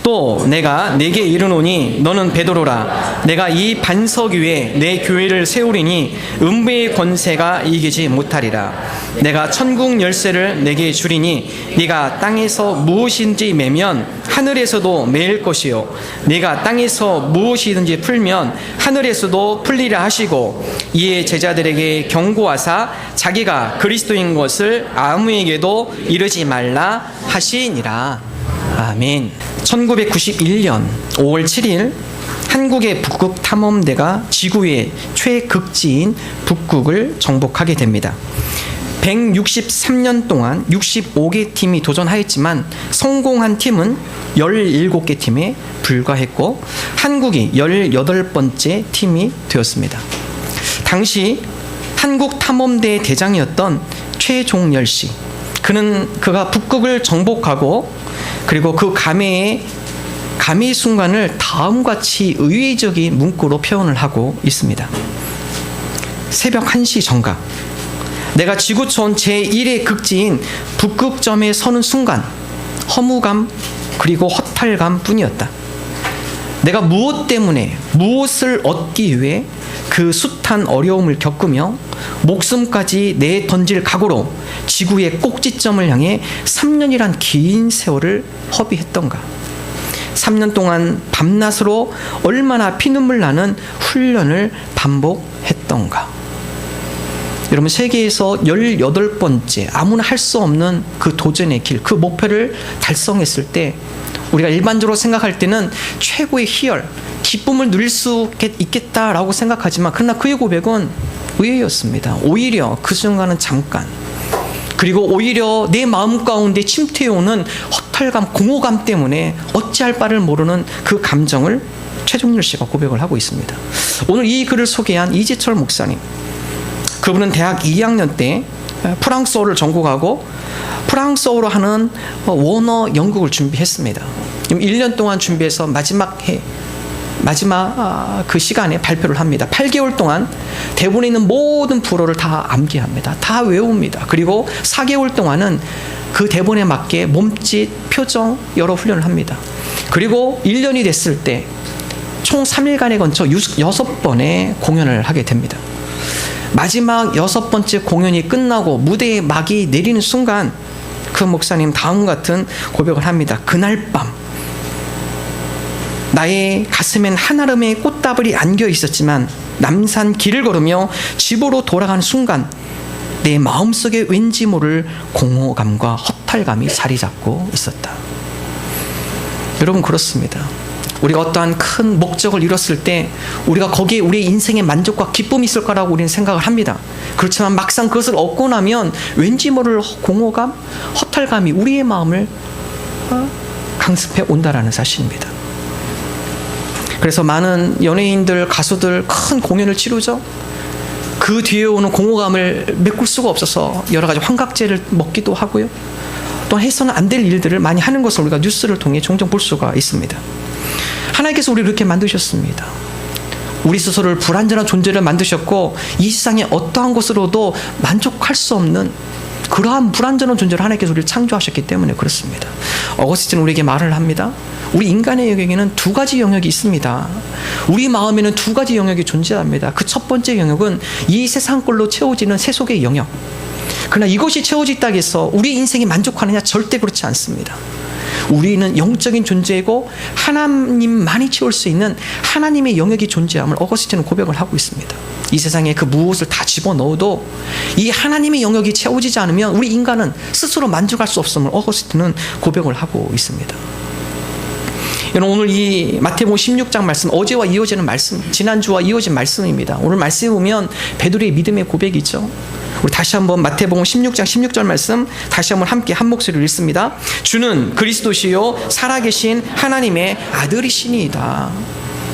또 내가 네게 이르노니 너는 베드로라. 내가 이 반석 위에 내 교회를 세우리니 음부의 권세가 이기지 못하리라. 내가 천국 열쇠를 내게 주리니 네가 땅에서 무엇인지 매면 하늘에서도 매일 것이요 네가 땅에서 무엇이든지 풀면 하늘에서도 풀리라 하시고, 이에 제자들에게 경고하사 자기가 그리스도인 것을 아무에게도 이르지 말라 하시니라. 아멘. 1991년 5월 7일 한국의 북극 탐험대가 지구의 최극지인 북극을 정복하게 됩니다. 163년 동안 65개 팀이 도전하였지만 성공한 팀은 17개 팀에 불과했고 한국이 18번째 팀이 되었습니다. 당시 한국 탐험대의 대장이었던 최종열 씨, 그가 북극을 정복하고 그리고 그 감회의 순간을 다음과 같이 의외적인 문구로 표현을 하고 있습니다. 새벽 1시 정각, 내가 지구촌 제1의 극지인 북극점에 서는 순간 허무감 그리고 허탈감 뿐이었다. 내가 무엇 때문에 무엇을 얻기 위해 그 숱한 어려움을 겪으며 목숨까지 내던질 각오로 지구의 꼭지점을 향해 3년이란 긴 세월을 허비했던가. 3년 동안 밤낮으로 얼마나 피눈물 나는 훈련을 반복했던가. 여러분, 세계에서 18번째 아무나 할 수 없는 그 도전의 길, 그 목표를 달성했을 때 우리가 일반적으로 생각할 때는 최고의 희열, 기쁨을 누릴 수 있겠다라고 생각하지만 그러나 그의 고백은 의외였습니다. 오히려 그 순간은 잠깐, 그리고 오히려 내 마음 가운데 침투해오는 허탈감, 공허감 때문에 어찌할 바를 모르는 그 감정을 최종열 씨가 고백을 하고 있습니다. 오늘 이 글을 소개한 이재철 목사님, 그분은 대학 2학년 때 프랑스어를 전공하고 프랑스어로 하는 원어 연극을 준비했습니다. 1년 동안 준비해서 마지막 그 시간에 발표를 합니다. 8개월 동안 대본에 있는 모든 불어를 다 암기합니다. 다 외웁니다. 그리고 4개월 동안은 그 대본에 맞게 몸짓, 표정 여러 훈련을 합니다. 그리고 1년이 됐을 때 총 3일간에 걸쳐 6번의 공연을 하게 됩니다. 마지막 6번째 공연이 끝나고 무대에 막이 내리는 순간 그 목사님 다음과 같은 고백을 합니다. 그날 밤 나의 가슴엔 한아름의 꽃다발이 안겨 있었지만 남산 길을 걸으며 집으로 돌아가는 순간 내 마음속에 왠지 모를 공허감과 허탈감이 자리 잡고 있었다. 여러분, 그렇습니다. 우리가 어떠한 큰 목적을 이뤘을 때 우리가 거기에 우리의 인생의 만족과 기쁨이 있을 거라고 우리는 생각을 합니다. 그렇지만 막상 그것을 얻고 나면 왠지 모를 공허감, 허탈감이 우리의 마음을 강습해 온다라는 사실입니다. 그래서 많은 연예인들, 가수들 큰 공연을 치르죠. 그 뒤에 오는 공허감을 메꿀 수가 없어서 여러 가지 환각제를 먹기도 하고요. 또 해서는 안 될 일들을 많이 하는 것을 우리가 뉴스를 통해 종종 볼 수가 있습니다. 하나님께서 우리를 이렇게 만드셨습니다. 우리 스스로를 불완전한 존재를 만드셨고 이 세상에 어떠한 것으로도 만족할 수 없는 그러한 불완전한 존재를 하나님께서 우리를 창조하셨기 때문에 그렇습니다. 어거스틴은 우리에게 말을 합니다. 우리 인간의 영역에는 두 가지 영역이 있습니다. 우리 마음에는 두 가지 영역이 존재합니다. 그 첫 번째 영역은 이 세상 걸로 채워지는 세속의 영역. 그러나 이것이 채워졌다고 해서 우리 인생이 만족하느냐? 절대 그렇지 않습니다. 우리는 영적인 존재이고 하나님만이 채울 수 있는 하나님의 영역이 존재함을 어거스틴은 고백을 하고 있습니다. 이 세상에 그 무엇을 다 집어넣어도 이 하나님의 영역이 채워지지 않으면 우리 인간은 스스로 만족할 수 없음을 어거스틴은 고백을 하고 있습니다. 여러분, 오늘 이 마태복음 16장 말씀, 어제와 이어지는 말씀, 지난주와 이어진 말씀입니다. 오늘 말씀에 보면 베드로의 믿음의 고백이죠. 우리 다시 한번 마태복음 16장 16절 말씀 다시 한번 함께 한 목소리로 읽습니다. 주는 그리스도시요 살아계신 하나님의 아들이시니이다.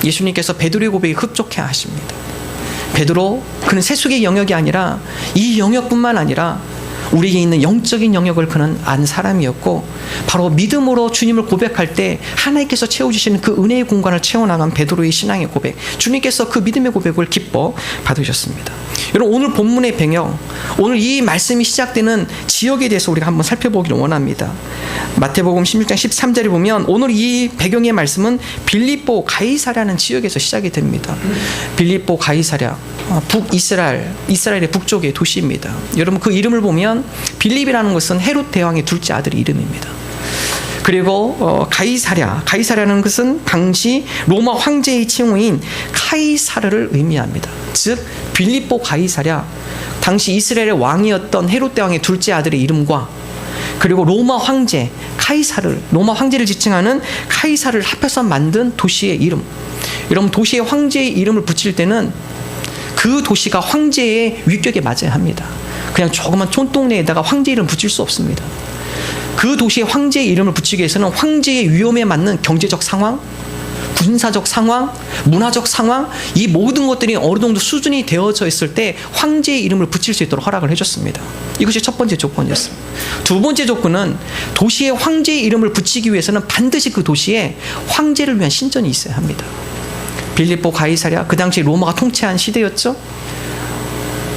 예수님께서 베드로의 고백에 흡족해 하십니다. 베드로, 그는 세속의 영역이 아니라 이 영역뿐만 아니라 우리에게 있는 영적인 영역을 그는 안 사람이었고, 바로 믿음으로 주님을 고백할 때 하나님께서 채워주시는 그 은혜의 공간을 채워나간 베드로의 신앙의 고백, 주님께서 그 믿음의 고백을 기뻐 받으셨습니다. 여러분, 오늘 본문의 배경, 오늘 이 말씀이 시작되는 지역에 대해서 우리가 한번 살펴보기를 원합니다. 마태복음 16장 13절에 보면 오늘 이 배경의 말씀은 빌립보 가이사랴라는 지역에서 시작이 됩니다. 빌립보 가이사랴, 이스라엘의 북쪽의 도시입니다. 여러분, 그 이름을 보면 빌립이라는 것은 헤롯 대왕의 둘째 아들의 이름입니다. 그리고 가이사랴는 것은 당시 로마 황제의 칭호인 카이사르를 의미합니다. 즉 빌립보 가이사랴, 당시 이스라엘의 왕이었던 헤롯 대왕의 둘째 아들의 이름과 그리고 로마 황제를 지칭하는 카이사르를 합해서 만든 도시의 이름. 여러분, 도시의 황제의 이름을 붙일 때는 그 도시가 황제의 위격에 맞아야 합니다. 그냥 조그만 촌동네에다가 황제 이름 붙일 수 없습니다. 그 도시의 황제의 이름을 붙이기 위해서는 황제의 위험에 맞는 경제적 상황, 군사적 상황, 문화적 상황, 이 모든 것들이 어느 정도 수준이 되어져 있을 때 황제의 이름을 붙일 수 있도록 허락을 해줬습니다. 이것이 첫 번째 조건이었습니다. 두 번째 조건은 도시의 황제의 이름을 붙이기 위해서는 반드시 그 도시에 황제를 위한 신전이 있어야 합니다. 빌립보 가이사랴, 그 당시 로마가 통치한 시대였죠.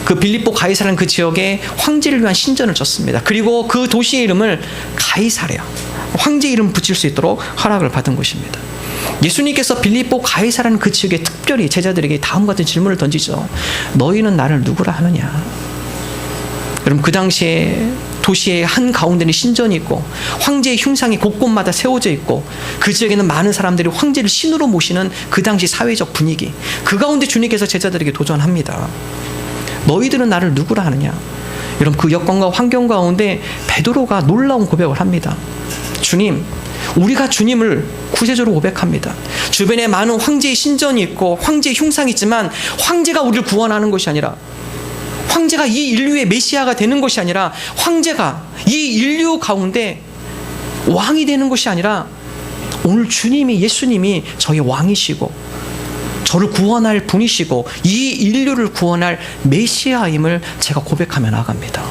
그 빌립보 가이사랴는 그 지역에 황제를 위한 신전을 졌습니다. 그리고 그 도시의 이름을 가이사랴, 황제 이름 붙일 수 있도록 허락을 받은 것입니다. 예수님께서 빌립보 가이사랴라는 그 지역에 특별히 제자들에게 다음 같은 질문을 던지죠. 너희는 나를 누구라 하느냐? 여러분, 그 당시에 도시의 한 가운데는 신전이 있고 황제의 흉상이 곳곳마다 세워져 있고 그 지역에는 많은 사람들이 황제를 신으로 모시는 그 당시 사회적 분위기, 그 가운데 주님께서 제자들에게 도전합니다. 너희들은 나를 누구라 하느냐? 여러분, 그 여건과 환경 가운데 베드로가 놀라운 고백을 합니다. 주님, 우리가 주님을 구세주로 고백합니다. 주변에 많은 황제의 신전이 있고 황제의 흉상이 있지만 황제가 우리를 구원하는 것이 아니라, 황제가 이 인류의 메시아가 되는 것이 아니라, 황제가 이 인류 가운데 왕이 되는 것이 아니라 오늘 예수님이 저희 왕이시고 저를 구원할 분이시고 이 인류를 구원할 메시아임을 제가 고백하며 나아갑니다.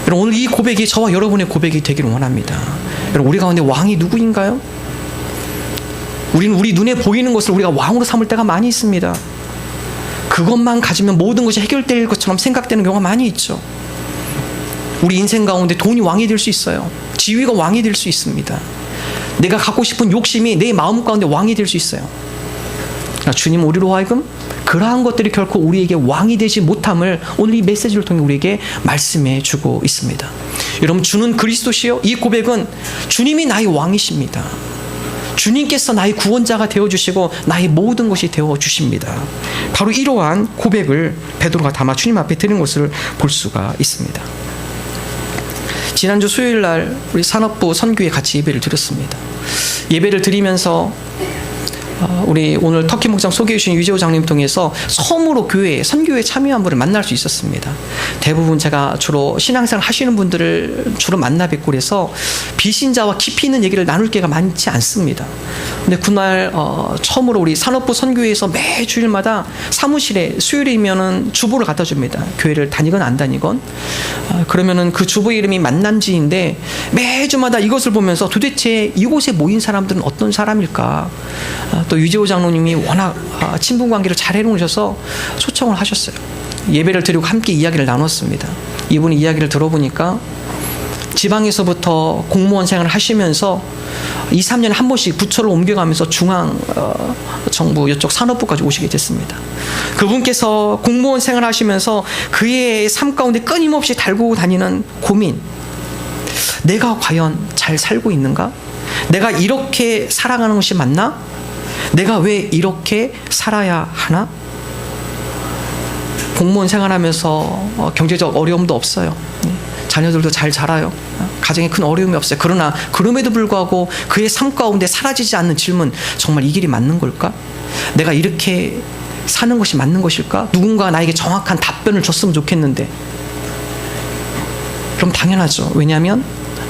여러분, 오늘 이 고백이 저와 여러분의 고백이 되기를 원합니다. 여러분, 우리 가운데 왕이 누구인가요? 우리는 우리 눈에 보이는 것을 우리가 왕으로 삼을 때가 많이 있습니다. 그것만 가지면 모든 것이 해결될 것처럼 생각되는 경우가 많이 있죠. 우리 인생 가운데 돈이 왕이 될 수 있어요. 지위가 왕이 될 수 있습니다. 내가 갖고 싶은 욕심이 내 마음 가운데 왕이 될 수 있어요. 주님, 우리로 하여금 그러한 것들이 결코 우리에게 왕이 되지 못함을 오늘 이 메시지를 통해 우리에게 말씀해 주고 있습니다. 여러분, 주는 그리스도시요, 이 고백은 주님이 나의 왕이십니다. 주님께서 나의 구원자가 되어주시고 나의 모든 것이 되어주십니다. 바로 이러한 고백을 베드로가 담아 주님 앞에 드린 것을 볼 수가 있습니다. 지난주 수요일날 우리 산업부 선교회 같이 예배를 드렸습니다. 예배를 드리면서 우리 오늘 터키 목장 소개해 주신 유재호 장님 통해서 처음으로 선교회에 참여한 분을 만날 수 있었습니다. 대부분 제가 주로 신앙생활 하시는 분들을 주로 만나 뵙고 그래서 비신자와 깊이 있는 얘기를 나눌 기회가 많지 않습니다. 근데 그날 처음으로 우리 산업부 선교회에서 매 주일마다 사무실에 수요일이면은 주보를 갖다 줍니다. 교회를 다니건 안 다니건. 그러면은 그 주보 이름이 만남지인데 매주마다 이것을 보면서 도대체 이곳에 모인 사람들은 어떤 사람일까? 또 유재호 장로님이 워낙 친분 관계를 잘 해놓으셔서 초청을 하셨어요. 예배를 드리고 함께 이야기를 나눴습니다. 이분이 이야기를 들어보니까 지방에서부터 공무원 생활을 하시면서 2, 3년에 한 번씩 부처를 옮겨가면서 중앙 정부 이쪽 산업부까지 오시게 됐습니다. 그분께서 공무원 생활을 하시면서 그의 삶 가운데 끊임없이 달고 다니는 고민, 내가 과연 잘 살고 있는가? 내가 이렇게 살아가는 것이 맞나? 내가 왜 이렇게 살아야 하나? 공무원 생활하면서 경제적 어려움도 없어요. 자녀들도 잘 자라요. 가정에 큰 어려움이 없어요. 그러나 그럼에도 불구하고 그의 삶 가운데 사라지지 않는 질문, 정말 이 길이 맞는 걸까? 내가 이렇게 사는 것이 맞는 것일까? 누군가 나에게 정확한 답변을 줬으면 좋겠는데. 그럼 당연하죠. 왜냐하면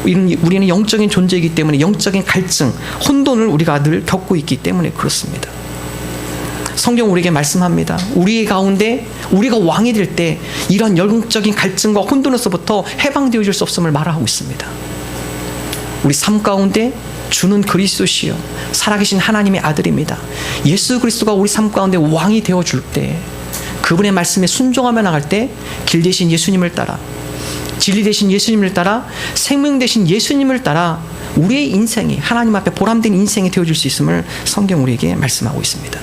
우리는 영적인 존재이기 때문에 영적인 갈증, 혼돈을 우리가 늘 겪고 있기 때문에 그렇습니다. 성경 우리에게 말씀합니다. 우리 가운데 우리가 왕이 될 때 이런 영적인 갈증과 혼돈에서부터 해방되어질 수 없음을 말하고 있습니다. 우리 삶 가운데 주는 그리스도시요 살아계신 하나님의 아들입니다. 예수 그리스도가 우리 삶 가운데 왕이 되어줄 때, 그분의 말씀에 순종하며 나갈 때 길 대신 예수님을 따라, 진리 대신 예수님을 따라, 생명 대신 예수님을 따라 우리의 인생이 하나님 앞에 보람된 인생이 되어줄 수 있음을 성경 우리에게 말씀하고 있습니다.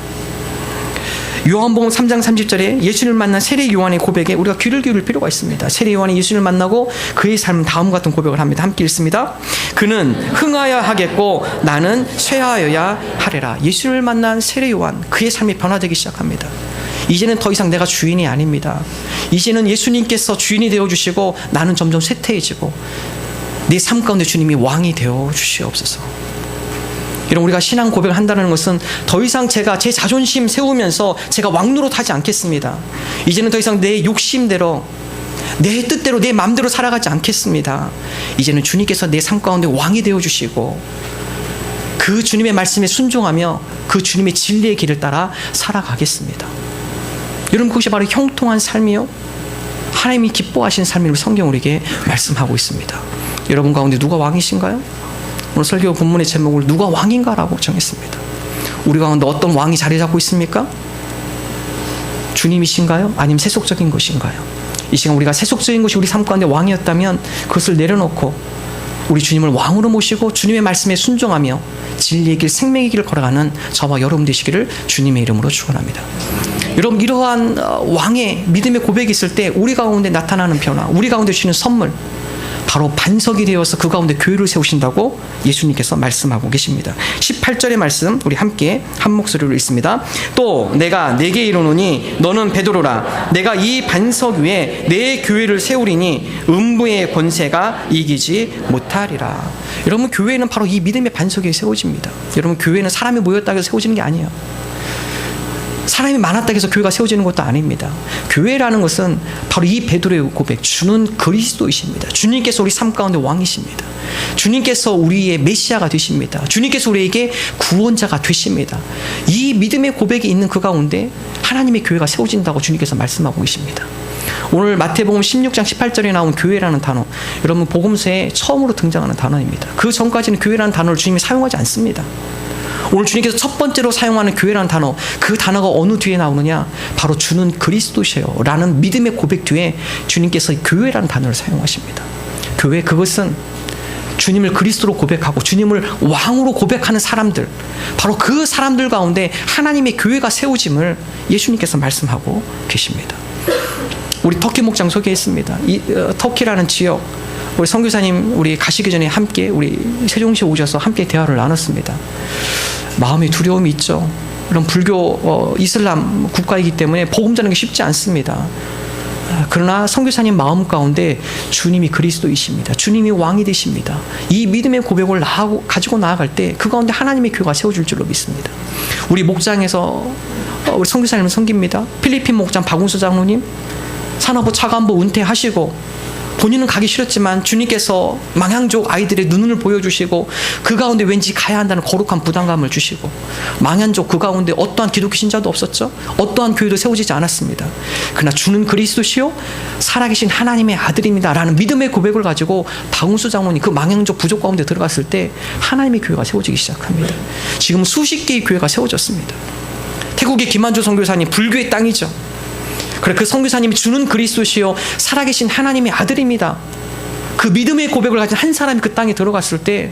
요한복음 3장 30절에 예수님을 만난 세례 요한의 고백에 우리가 귀를 기울일 필요가 있습니다. 세례 요한이 예수님을 만나고 그의 삶은 다음 같은 고백을 합니다. 함께 읽습니다. 그는 흥하여야 하겠고 나는 쇠하여야 하리라. 예수님을 만난 세례 요한, 그의 삶이 변화되기 시작합니다. 이제는 더 이상 내가 주인이 아닙니다. 이제는 예수님께서 주인이 되어주시고 나는 점점 쇠퇴해지고 내 삶 가운데 주님이 왕이 되어주시옵소서. 여러분, 우리가 신앙 고백을 한다는 것은 더 이상 제가 제 자존심 세우면서 제가 왕노릇하지 않겠습니다. 이제는 더 이상 내 욕심대로, 내 뜻대로, 내 마음대로 살아가지 않겠습니다. 이제는 주님께서 내 삶 가운데 왕이 되어주시고 그 주님의 말씀에 순종하며 그 주님의 진리의 길을 따라 살아가겠습니다. 여러분, 그것이 바로 형통한 삶이요 하나님이 기뻐하시는 삶을 성경 우리에게 말씀하고 있습니다. 여러분 가운데 누가 왕이신가요? 오늘 설교 본문의 제목을 누가 왕인가라고 정했습니다. 우리 가운데 어떤 왕이 자리 잡고 있습니까? 주님이신가요? 아니면 세속적인 것인가요? 이 시간 우리가 세속적인 것이 우리 삶 가운데 왕이었다면 그것을 내려놓고 우리 주님을 왕으로 모시고 주님의 말씀에 순종하며 진리의 길, 생명의 길을 걸어가는 저와 여러분 되시기를 주님의 이름으로 축원합니다. 여러분, 이러한 왕의 믿음의 고백이 있을 때 우리 가운데 나타나는 변화, 우리 가운데 주시는 선물, 바로 반석이 되어서 그 가운데 교회를 세우신다고 예수님께서 말씀하고 계십니다. 18절의 말씀 우리 함께 한 목소리로 읽습니다. 또 내가 네게 이르노니 너는 베드로라. 내가 이 반석 위에 내 교회를 세우리니 음부의 권세가 이기지 못하리라. 여러분, 교회는 바로 이 믿음의 반석 위에 세워집니다. 여러분, 교회는 사람이 모였다고 해서 세워지는 게 아니에요. 사람이 많았다고 해서 교회가 세워지는 것도 아닙니다. 교회라는 것은 바로 이 베드로의 고백, 주는 그리스도이십니다. 주님께서 우리 삶 가운데 왕이십니다. 주님께서 우리의 메시아가 되십니다. 주님께서 우리에게 구원자가 되십니다. 이 믿음의 고백이 있는 그 가운데 하나님의 교회가 세워진다고 주님께서 말씀하고 계십니다. 오늘 마태복음 16장 18절에 나온 교회라는 단어, 여러분 복음서에 처음으로 등장하는 단어입니다. 그 전까지는 교회라는 단어를 주님이 사용하지 않습니다. 오늘 주님께서 첫 번째로 사용하는 교회라는 단어, 그 단어가 어느 뒤에 나오느냐? 바로 주는 그리스도시요 라는 믿음의 고백 뒤에 주님께서 교회라는 단어를 사용하십니다. 교회, 그것은 주님을 그리스도로 고백하고 주님을 왕으로 고백하는 사람들, 바로 그 사람들 가운데 하나님의 교회가 세워짐을 예수님께서 말씀하고 계십니다. 우리 터키 목장 소개했습니다. 이 터키라는 지역, 우리 선교사님 우리 가시기 전에 함께 우리 세종시에 오셔서 함께 대화를 나눴습니다. 마음에 두려움이 있죠. 이런 불교 이슬람 국가이기 때문에 복음 전하는 게 쉽지 않습니다. 그러나 선교사님 마음 가운데 주님이 그리스도이십니다. 주님이 왕이 되십니다. 이 믿음의 고백을 가지고 나아갈 때 그 가운데 하나님의 교회가 세워질 줄로 믿습니다. 우리 목장에서 우리 선교사님을 섬깁니다. 필리핀 목장 박운수 장로님 산업부 차관보 은퇴하시고 본인은 가기 싫었지만 주님께서 망향족 아이들의 눈을 보여주시고 그 가운데 왠지 가야 한다는 거룩한 부담감을 주시고, 망향족 그 가운데 어떠한 기독교 신자도 없었죠. 어떠한 교회도 세워지지 않았습니다. 그러나 주는 그리스도시요 살아계신 하나님의 아들입니다 라는 믿음의 고백을 가지고 박운수 장로님 그 망향족 부족 가운데 들어갔을 때 하나님의 교회가 세워지기 시작합니다. 지금 수십 개의 교회가 세워졌습니다. 태국의 김한조 선교사님 불교의 땅이죠. 그래, 그 선교사님이 주는 그리스도시요 살아계신 하나님의 아들입니다. 그 믿음의 고백을 가진 한 사람이 그 땅에 들어갔을 때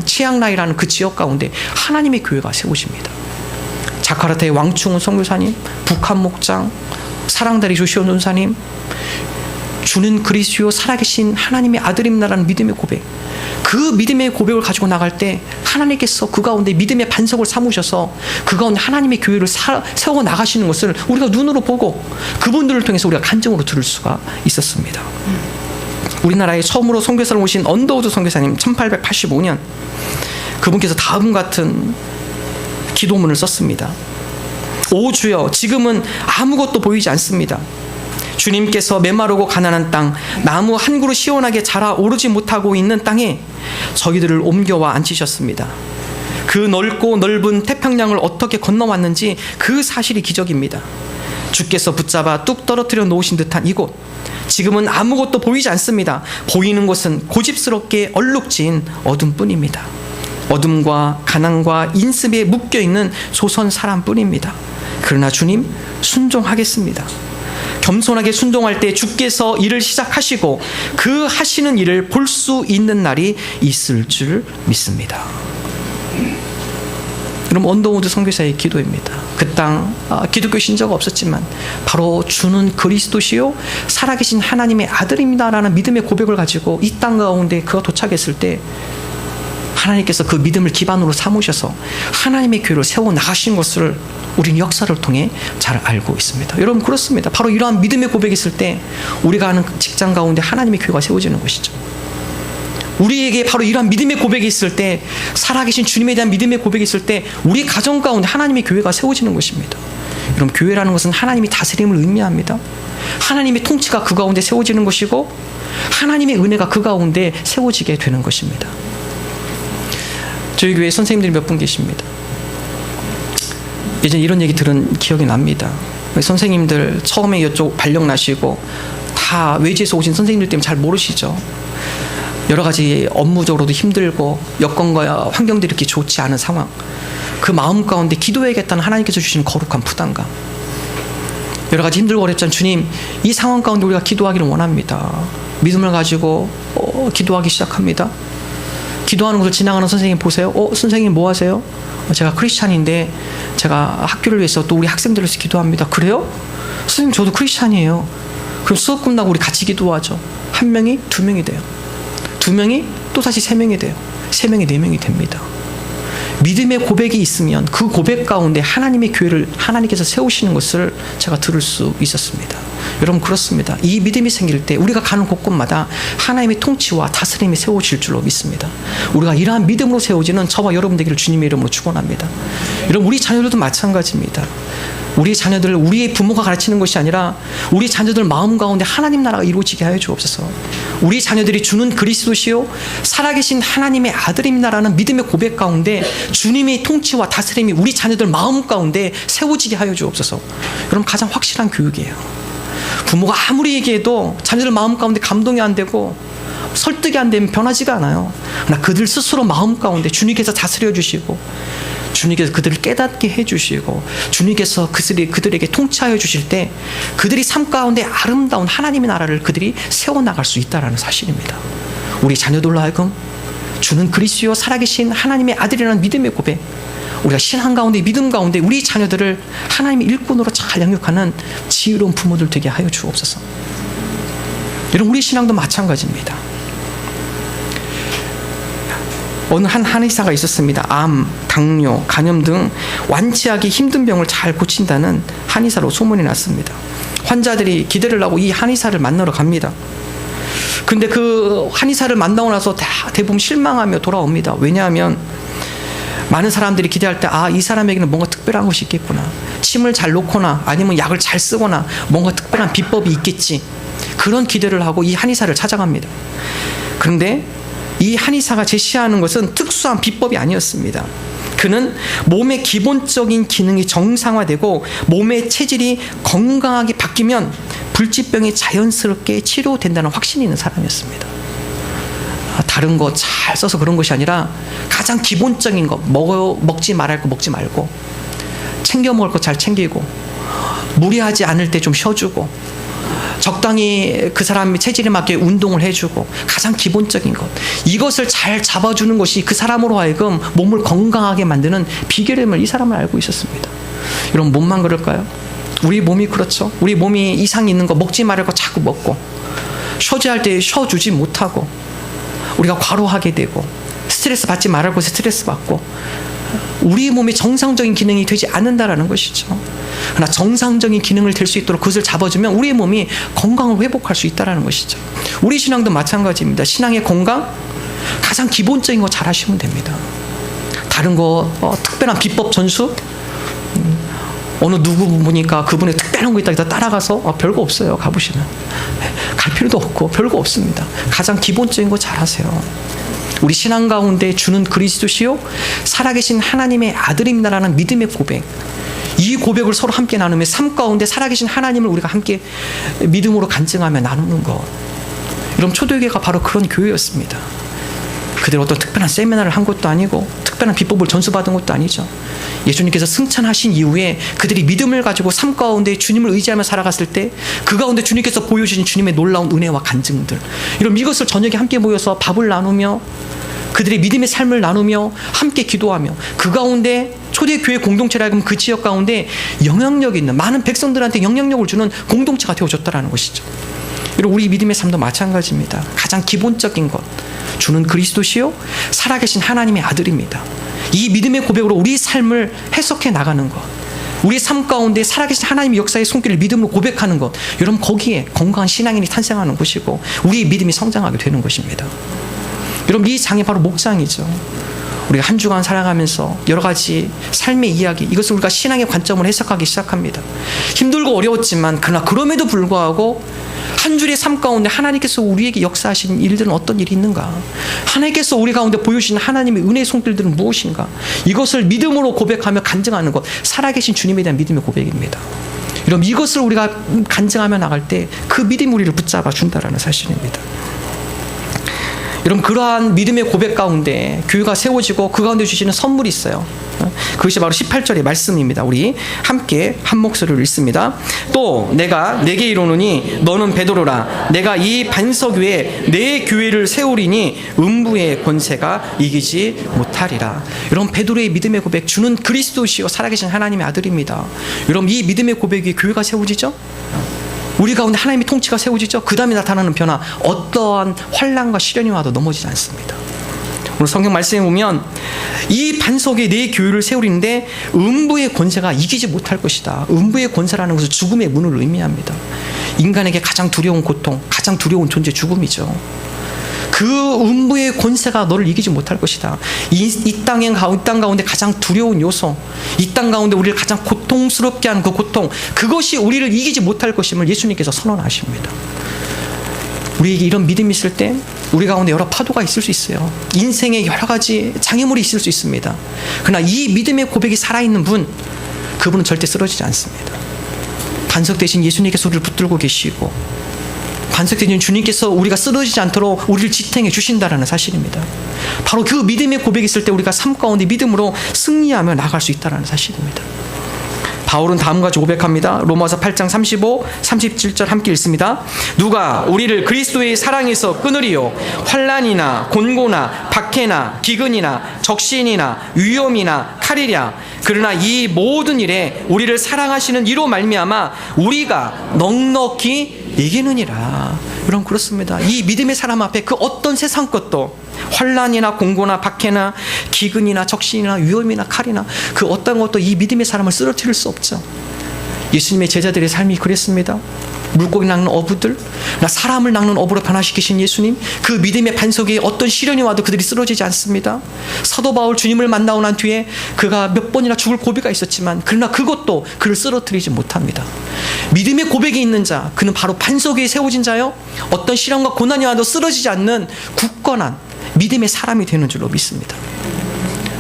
치앙라이라는 그 지역 가운데 하나님의 교회가 세워집니다. 자카르타의 왕충은 선교사님, 북한 목장, 사랑다리 조시오 논사님, 주는 그리스도요 살아계신 하나님의 아들입니다라는 믿음의 고백, 그 믿음의 고백을 가지고 나갈 때 하나님께서 그 가운데 믿음의 반석을 삼으셔서 그 가운데 하나님의 교회를 세워 나가시는 것을 우리가 눈으로 보고 그분들을 통해서 우리가 간증으로 들을 수가 있었습니다. 우리나라에 처음으로 선교사를 오신 언더우드 선교사님 1885년 그분께서 다음 같은 기도문을 썼습니다. 오 주여, 지금은 아무것도 보이지 않습니다. 주님께서 메마르고 가난한 땅, 나무 한 그루 시원하게 자라 오르지 못하고 있는 땅에 저희들을 옮겨와 앉히셨습니다. 그 넓고 넓은 태평양을 어떻게 건너왔는지 그 사실이 기적입니다. 주께서 붙잡아 뚝 떨어뜨려 놓으신 듯한 이곳, 지금은 아무것도 보이지 않습니다. 보이는 것은 고집스럽게 얼룩진 어둠뿐입니다. 어둠과 가난과 인습에 묶여있는 조선 사람뿐입니다. 그러나 주님, 순종하겠습니다. 겸손하게 순종할 때 주께서 일을 시작하시고 그 하시는 일을 볼 수 있는 날이 있을 줄 믿습니다. 그럼 언더우드 선교사의 기도입니다. 그 땅 기독교 신자가 없었지만 바로 주는 그리스도시요 살아계신 하나님의 아들입니다라는 믿음의 고백을 가지고 이 땅 가운데 그가 도착했을 때 하나님께서 그 믿음을 기반으로 삼으셔서 하나님의 교회를 세워나가신 것을 우리는 역사를 통해 잘 알고 있습니다. 여러분, 그렇습니다. 바로 이러한 믿음의 고백이 있을 때 우리가 하는 직장 가운데 하나님의 교회가 세워지는 것이죠. 우리에게 바로 이러한 믿음의 고백이 있을 때, 살아계신 주님에 대한 믿음의 고백이 있을 때 우리 가정 가운데 하나님의 교회가 세워지는 것입니다. 여러분, 교회라는 것은 하나님이 다스림을 의미합니다. 하나님의 통치가 그 가운데 세워지는 것이고 하나님의 은혜가 그 가운데 세워지게 되는 것입니다. 저희 교회에 선생님들이 몇 분 계십니다. 예전에 이런 얘기 들은 기억이 납니다. 선생님들 처음에 이쪽 발령 나시고 다 외지에서 오신 선생님들 때문에 잘 모르시죠. 여러 가지 업무적으로도 힘들고 여건과 환경들이 이렇게 좋지 않은 상황, 그 마음 가운데 기도해야겠다는 하나님께서 주시는 거룩한 부담감, 여러 가지 힘들고 어렵지만 주님, 이 상황 가운데 우리가 기도하기를 원합니다. 믿음을 가지고 기도하기 시작합니다. 기도하는 것을 지나가는 선생님 보세요. 선생님 뭐 하세요? 제가 크리스찬인데 제가 학교를 위해서 또 우리 학생들을 위해서 기도합니다. 그래요? 선생님, 저도 크리스찬이에요. 그럼 수업 끝나고 우리 같이 기도하죠. 한 명이 두 명이 돼요. 두 명이 또 다시 세 명이 돼요. 세 명이 네 명이 됩니다. 믿음의 고백이 있으면 그 고백 가운데 하나님의 교회를 하나님께서 세우시는 것을 제가 들을 수 있었습니다. 여러분, 그렇습니다. 이 믿음이 생길 때 우리가 가는 곳곳마다 하나님의 통치와 다스림이 세워질 줄로 믿습니다. 우리가 이러한 믿음으로 세워지는 저와 여러분 되기를 주님의 이름으로 축원합니다. 여러분, 우리 자녀들도 마찬가지입니다. 우리 자녀들을 우리의 부모가 가르치는 것이 아니라 우리 자녀들 마음 가운데 하나님 나라가 이루어지게 하여 주옵소서. 우리 자녀들이 주는 그리스도시요 살아계신 하나님의 아들입니다라는 믿음의 고백 가운데 주님의 통치와 다스림이 우리 자녀들 마음 가운데 세워지게 하여 주옵소서. 여러분, 가장 확실한 교육이에요. 부모가 아무리 얘기해도 자녀들 마음 가운데 감동이 안 되고 설득이 안 되면 변하지가 않아요. 그러나 그들 스스로 마음 가운데 주님께서 다스려 주시고 주님께서 그들을 깨닫게 해주시고 주님께서 그들에게 통치하여 주실 때 그들이 삶 가운데 아름다운 하나님의 나라를 그들이 세워나갈 수 있다는 사실입니다. 우리 자녀들로 하여금 주는 그리스도요 살아계신 하나님의 아들이라는 믿음의 고백, 우리가 신앙 가운데 믿음 가운데 우리 자녀들을 하나님의 일꾼으로 잘 양육하는 지혜로운 부모들 되게 하여 주옵소서. 여러분, 우리 신앙도 마찬가지입니다. 어느 한 한의사가 있었습니다. 암, 당뇨, 간염 등 완치하기 힘든 병을 잘 고친다는 한의사로 소문이 났습니다. 환자들이 기대를 하고 이 한의사를 만나러 갑니다. 근데 그 한의사를 만나고 나서 대부분 실망하며 돌아옵니다. 왜냐하면 많은 사람들이 기대할 때 이 사람에게는 뭔가 특별한 것이 있겠구나, 침을 잘 놓거나 아니면 약을 잘 쓰거나 뭔가 특별한 비법이 있겠지, 그런 기대를 하고 이 한의사를 찾아갑니다. 그런데 이 한의사가 제시하는 것은 특수한 비법이 아니었습니다. 그는 몸의 기본적인 기능이 정상화되고 몸의 체질이 건강하게 바뀌면 불치병이 자연스럽게 치료된다는 확신이 있는 사람이었습니다. 다른 거 잘 써서 그런 것이 아니라 가장 기본적인 거, 먹지 말할 거 먹지 말고, 챙겨 먹을 거 잘 챙기고, 무리하지 않을 때 좀 쉬어주고, 적당히 그 사람의 체질에 맞게 운동을 해주고, 가장 기본적인 것, 이것을 잘 잡아주는 것이 그 사람으로 하여금 몸을 건강하게 만드는 비결임을 이 사람은 알고 있었습니다. 여러분, 몸만 그럴까요? 우리 몸이 그렇죠. 우리 몸이 이상이 있는 거, 먹지 말을 거 자꾸 먹고, 쉬어줘야 할 때 쉬어주지 못하고, 우리가 과로하게 되고, 스트레스 받지 말을 곳에 스트레스 받고, 우리 몸의 정상적인 기능이 되지 않는다라는 것이죠. 그러나 정상적인 기능을 될 수 있도록 그것을 잡아주면 우리의 몸이 건강을 회복할 수 있다는 것이죠. 우리 신앙도 마찬가지입니다. 신앙의 건강, 가장 기본적인 거 잘 하시면 됩니다. 다른 거 특별한 비법 전수, 어느 누구 보니까 그분의 특별한 거 있다 따라가서 별거 없어요. 가보시면 갈 필요도 없고 별거 없습니다. 가장 기본적인 거 잘 하세요. 우리 신앙 가운데 주는 그리스도시요 살아계신 하나님의 아들입니다라는 믿음의 고백, 이 고백을 서로 함께 나누며 삶 가운데 살아계신 하나님을 우리가 함께 믿음으로 간증하며 나누는 것. 여러분, 초대교회가 바로 그런 교회였습니다. 그들 어떤 특별한 세미나를 한 것도 아니고 특별한 비법을 전수받은 것도 아니죠. 예수님께서 승천하신 이후에 그들이 믿음을 가지고 삶 가운데 주님을 의지하며 살아갔을 때 그 가운데 주님께서 보여주신 주님의 놀라운 은혜와 간증들, 이런 이것을 저녁에 함께 모여서 밥을 나누며 그들의 믿음의 삶을 나누며 함께 기도하며 그 가운데 초대교회 공동체라고 하면 그 지역 가운데 영향력 있는 많은 백성들한테 영향력을 주는 공동체가 되어줬다는 것이죠. 여러분, 우리 믿음의 삶도 마찬가지입니다. 가장 기본적인 것, 주는 그리스도시요 살아계신 하나님의 아들입니다. 이 믿음의 고백으로 우리 삶을 해석해 나가는 것, 우리 삶 가운데 살아계신 하나님의 역사의 손길을 믿음으로 고백하는 것, 여러분, 거기에 건강한 신앙인이 탄생하는 것이고 우리의 믿음이 성장하게 되는 것입니다. 여러분, 이 장이 바로 목장이죠. 우리가 한 주간 살아가면서 여러 가지 삶의 이야기, 이것을 우리가 신앙의 관점으로 해석하기 시작합니다. 힘들고 어려웠지만 그러나 그럼에도 불구하고 한 주의 삶 가운데 하나님께서 우리에게 역사하신 일들은 어떤 일이 있는가? 하나님께서 우리 가운데 보여주신 하나님의 은혜의 손길들은 무엇인가? 이것을 믿음으로 고백하며 간증하는 것, 살아계신 주님에 대한 믿음의 고백입니다. 여러분, 이것을 우리가 간증하며 나갈 때 그 믿음이 우리를 붙잡아 준다라는 사실입니다. 여러분, 그러한 믿음의 고백 가운데 교회가 세워지고 그 가운데 주시는 선물이 있어요. 그것이 바로 18절의 말씀입니다. 우리 함께 한 목소리로 읽습니다. 또 내가 내게 이르노니 너는 베드로라. 내가 이 반석 위에 내 교회를 세우리니 음부의 권세가 이기지 못하리라. 여러분, 베드로의 믿음의 고백, 주는 그리스도시요 살아계신 하나님의 아들입니다. 여러분, 이 믿음의 고백 위에 교회가 세워지죠? 우리 가운데 하나님의 통치가 세워지죠. 그 다음에 나타나는 변화, 어떠한 환난과 시련이 와도 넘어지지 않습니다. 오늘 성경 말씀에 보면 이 반석에 내 교회를 세우리는데 음부의 권세가 이기지 못할 것이다. 음부의 권세라는 것은 죽음의 문을 의미합니다. 인간에게 가장 두려운 고통, 가장 두려운 존재, 죽음이죠. 그 음부의 권세가 너를 이기지 못할 것이다. 이 땅 가운데 가장 두려운 요소, 이 땅 가운데 우리를 가장 고통스럽게 하는 그 고통, 그것이 우리를 이기지 못할 것임을 예수님께서 선언하십니다. 우리에게 이런 믿음이 있을 때 우리 가운데 여러 파도가 있을 수 있어요. 인생에 여러 가지 장애물이 있을 수 있습니다. 그러나 이 믿음의 고백이 살아있는 분, 그분은 절대 쓰러지지 않습니다. 반석 대신 예수님께서 우리를 붙들고 계시고 반석되는 주님께서 우리가 쓰러지지 않도록 우리를 지탱해 주신다라는 사실입니다. 바로 그 믿음의 고백이 있을 때 우리가 삶 가운데 믿음으로 승리하며 나갈 수 있다라는 사실입니다. 바울은 다음과 같이 고백합니다. 로마서 8장 35, 37절 함께 읽습니다. 누가 우리를 그리스도의 사랑에서 끊으리요? 환난이나 곤고나 박해나 기근이나 적신이나 위험이나 칼이랴. 그러나 이 모든 일에 우리를 사랑하시는 이로 말미암아 우리가 넉넉히 이기느니라. 여러분, 그렇습니다. 이 믿음의 사람 앞에 그 어떤 세상 것도 환난이나 공고나 박해나 기근이나 적신이나 위험이나 칼이나 그 어떤 것도 이 믿음의 사람을 쓰러뜨릴 수 없죠. 예수님의 제자들의 삶이 그랬습니다. 물고기 낚는 어부들, 사람을 낚는 어부로 변화시키신 예수님, 그 믿음의 반석에 어떤 시련이 와도 그들이 쓰러지지 않습니다. 사도 바울 주님을 만나고 난 뒤에 그가 몇 번이나 죽을 고비가 있었지만 그러나 그것도 그를 쓰러뜨리지 못합니다. 믿음의 고백이 있는 자, 그는 바로 반석 위에 세워진 자요, 어떤 시련과 고난이 와도 쓰러지지 않는 굳건한 믿음의 사람이 되는 줄로 믿습니다.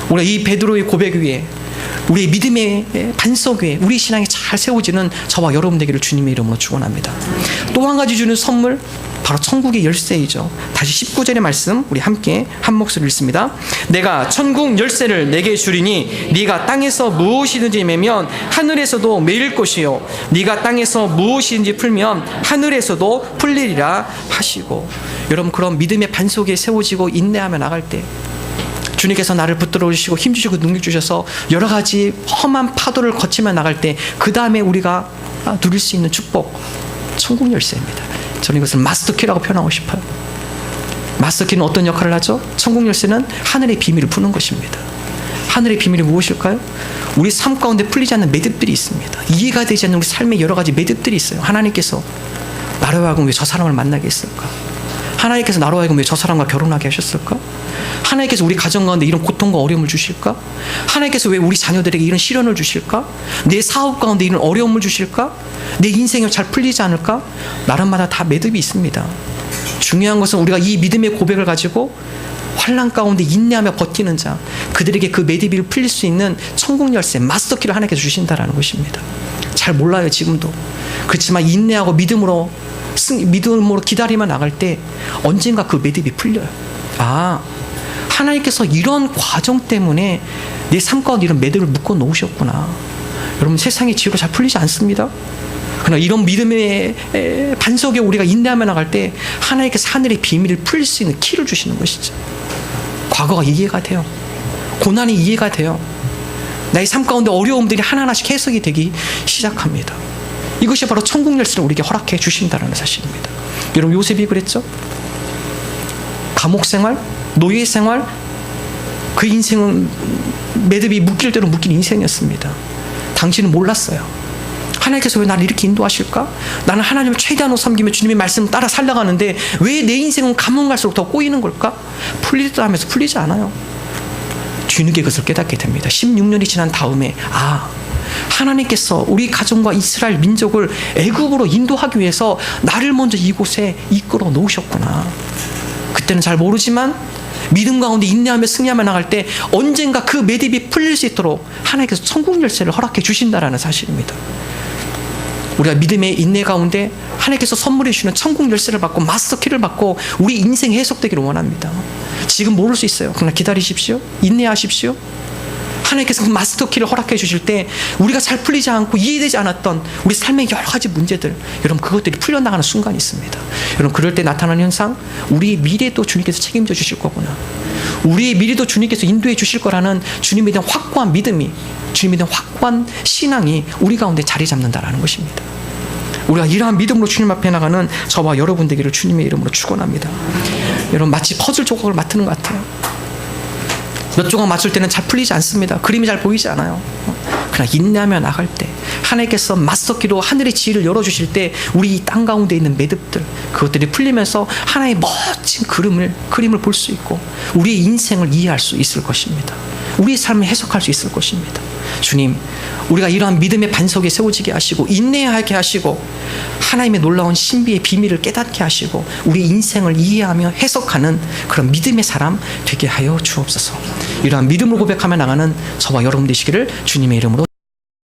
우리가 이 베드로의 고백 위에, 우리의 믿음의 반석 위에 우리 신앙이 잘 세워지는 저와 여러분 되기를 주님의 이름으로 축원합니다. 또 한 가지 주는 선물, 바로 천국의 열쇠이죠. 다시 19절의 말씀 우리 함께 한 목소리를 읽습니다. 내가 천국 열쇠를 내게 주리니 네가 땅에서 무엇이든지 매면 하늘에서도 매일 것이요 네가 땅에서 무엇이든지 풀면 하늘에서도 풀리리라 하시고. 여러분, 그런 믿음의 반석에 세워지고 인내하며 나갈 때 주님께서 나를 붙들어 주시고 힘주시고 능력 주셔서 여러 가지 험한 파도를 거치며 나갈 때 그 다음에 우리가 누릴 수 있는 축복, 천국 열쇠입니다. 저는 이것을 마스터키라고 표현하고 싶어요. 마스터키는 어떤 역할을 하죠? 천국 열쇠는 하늘의 비밀을 푸는 것입니다. 하늘의 비밀이 무엇일까요? 우리 삶 가운데 풀리지 않는 매듭들이 있습니다. 이해가 되지 않는 우리 삶의 여러 가지 매듭들이 있어요. 하나님께서 나로 하여금 왜 저 사람을 만나게 했을까? 하나님께서 나로 하여금 왜 저 사람과 결혼하게 하셨을까? 하나님께서 우리 가정 가운데 이런 고통과 어려움을 주실까? 하나님께서 왜 우리 자녀들에게 이런 시련을 주실까? 내 사업 가운데 이런 어려움을 주실까? 내 인생이 잘 풀리지 않을까? 나름마다 다 매듭이 있습니다. 중요한 것은 우리가 이 믿음의 고백을 가지고 환난 가운데 인내하며 버티는 자, 그들에게 그 매듭을 풀릴 수 있는 천국 열쇠 마스터키를 하나님께서 주신다라는 것입니다. 잘 몰라요 지금도. 그렇지만 인내하고 믿음으로 기다리며 나갈 때 언젠가 그 매듭이 풀려요. 하나님께서 이런 과정 때문에 내 삶 가운데 이런 매듭을 묶어 놓으셨구나. 여러분, 세상의 지혜로 잘 풀리지 않습니다. 그러나 이런 믿음의 반석에 우리가 인내하며 나갈 때 하나님께서 하늘의 비밀을 풀릴 수 있는 키를 주시는 것이죠. 과거가 이해가 돼요. 고난이 이해가 돼요. 나의 삶 가운데 어려움들이 하나하나씩 해석이 되기 시작합니다. 이것이 바로 천국 열쇠를 우리에게 허락해 주신다는 사실입니다. 여러분, 요셉이 그랬죠. 감옥 생활, 노예 생활, 그 인생은 매듭이 묶일 대로 묶인 인생이었습니다. 당신은 몰랐어요. 하나님께서 왜 나를 이렇게 인도하실까? 나는 하나님을 최대한으로 섬기며 주님의 말씀을 따라 살아가는데 왜 내 인생은 가면 갈수록 더 꼬이는 걸까? 풀리다 하면서 풀리지 않아요. 뒤늦게 그것을 깨닫게 됩니다. 16년이 지난 다음에 하나님께서 우리 가정과 이스라엘 민족을 애굽으로 인도하기 위해서 나를 먼저 이곳에 이끌어 놓으셨구나. 그때는 잘 모르지만 믿음 가운데 인내하며 승리하며 나갈 때 언젠가 그 매듭이 풀릴 수 있도록 하나님께서 천국 열쇠를 허락해 주신다라는 사실입니다. 우리가 믿음의 인내 가운데 하나님께서 선물해 주시는 천국 열쇠를 받고 마스터키를 받고 우리 인생이 해석되기를 원합니다. 지금 모를 수 있어요. 그러나 기다리십시오. 인내하십시오. 하나님께서 그 마스터키를 허락해 주실 때 우리가 잘 풀리지 않고 이해되지 않았던 우리 삶의 여러 가지 문제들, 여러분, 그것들이 풀려나가는 순간이 있습니다. 여러분, 그럴 때 나타나는 현상, 우리의 미래도 주님께서 책임져 주실 거구나, 우리의 미래도 주님께서 인도해 주실 거라는 주님에 대한 확고한 믿음이, 주님에 대한 확고한 신앙이 우리 가운데 자리 잡는다라는 것입니다. 우리가 이러한 믿음으로 주님 앞에 나가는 저와 여러분 되기를 주님의 이름으로 축원합니다. 여러분, 마치 퍼즐 조각을 맞추는 것 같아요. 몇 조각 맞출 때는 잘 풀리지 않습니다. 그림이 잘 보이지 않아요. 그러나 인내하며 나갈 때 하나님께서 마스터키로 하늘의 지혜를 열어주실 때 우리 이 땅 가운데 있는 매듭들, 그것들이 풀리면서 하나의 멋진 그림을 볼 수 있고 우리의 인생을 이해할 수 있을 것입니다. 우리의 삶을 해석할 수 있을 것입니다. 주님, 우리가 이러한 믿음의 반석에 세워지게 하시고 인내하게 하시고 하나님의 놀라운 신비의 비밀을 깨닫게 하시고 우리 인생을 이해하며 해석하는 그런 믿음의 사람 되게 하여 주옵소서. 이러한 믿음을 고백하며 나가는 저와 여러분 되시기를 주님의 이름으로